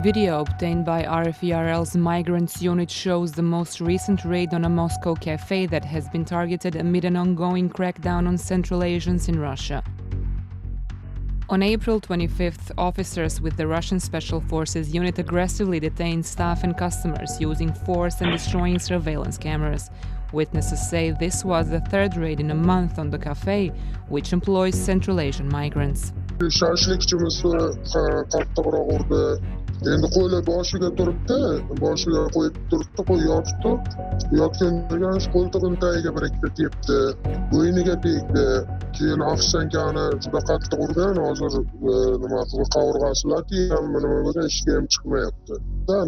Video obtained by RFERL's Migrants Unit shows the most recent raid on a Moscow cafe that has been targeted amid an ongoing crackdown on Central Asians in Russia. On April 25th, officers with the Russian Special Forces unit aggressively detained staff and customers using force and destroying surveillance cameras. Witnesses say this was the third raid in a month on the cafe, which employs Central Asian migrants. Endi qo'li boshiga turibdi, boshiga qo'yib turibdi, qo'y yotibdi. Yotgandan qo'ltig'ini tagiga bir ikkita tepdi, bo'yniga tegdi. Keyin ofisdankani juda qattiq urgan, hozir nima qovurg'asilar tiyganmi nima bo'lgan, ishga ham chiqmayapti.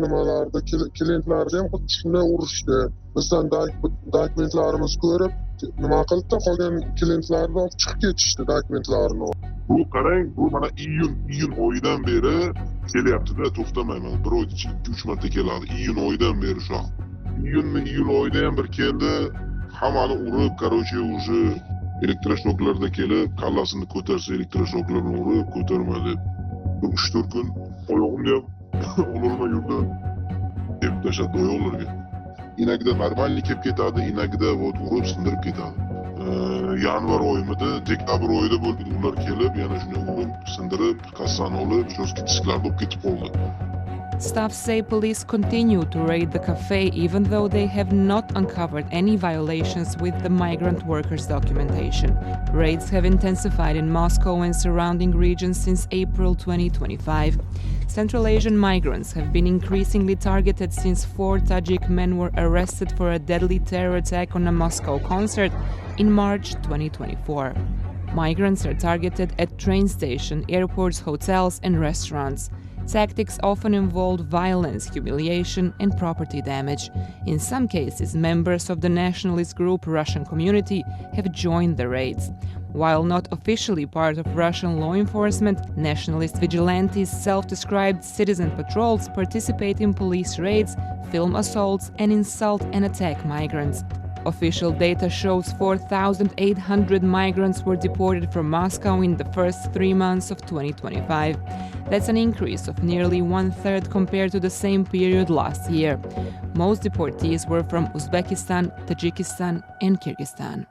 Nimalarda klientlarni ham xuddi shunday urishdi. Bizdan dokumentlarimiz ko'rib, nima qildi, qolgan klientlarni olib chiqib ketishdi dokumentlarini. Bu qarang, bu mana iyun oyidan beri kelyapti-da, to'xtamayman. Bir oyda 2-3 marta keladi. Iyun oyidan beri shu. Iyun oyida ham bir keldi. Hammani urib, короче, уже elektroshoklarda kelib, kallasini ko'tarsa elektroshoklarni urib, ko'tarmadi. 3-4 kun oyog'imni ham ololmay yurdi. Deb tashladi oyoqlarga. Inagida normal kelib ketadi, inagida urib sindirib ketadi. Yanvar oyimida, dekabr oyida bo'ldi ular kelib, yana shuni urib, sindirib, kassani olib, jo'ski disklarni olib ketib qoldi. Staff say police continue to raid the cafe even though they have not uncovered any violations with the migrant workers' documentation. Raids have intensified in Moscow and surrounding regions since April 2025. Central Asian migrants have been increasingly targeted since 4 Tajik men were arrested for a deadly terror attack on a Moscow concert in March 2024. Migrants are targeted at train stations, airports, hotels, and restaurants. Tactics often involve violence, humiliation, and property damage. In some cases, members of the nationalist group Russian Community have joined the raids. While not officially part of Russian law enforcement, nationalist vigilantes, self-described citizen patrols participate in police raids, film assaults, and insult and attack migrants. Official data shows 4,800 migrants were deported from Moscow in the first 3 months of 2025. That's an increase of nearly 1/3 compared to the same period last year. Most deportees were from Uzbekistan, Tajikistan, and Kyrgyzstan.